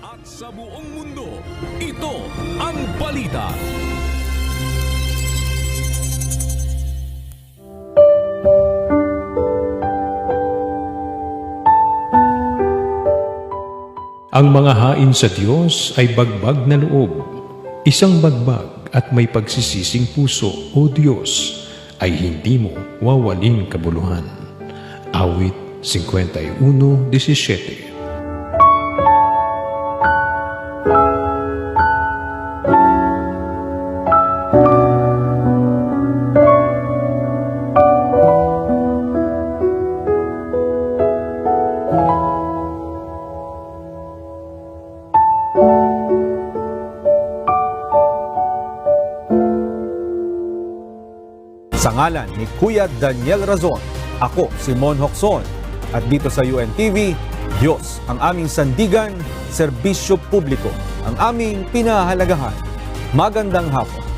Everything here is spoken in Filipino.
At sa buong mundo, ito ang balita. Ang mga hain sa Diyos ay bagbag na loob, isang bagbag at may pagsisising puso, O Diyos, ay hindi mo wawaling kabuluhan. Awit 51:17. Sa ngalan ni Kuya Daniel Razon, ako si Mon Hocson. At dito sa UNTV, Diyos ang aming sandigan, serbisyo publiko ang aming pinahahalagahan. Magandang hapon.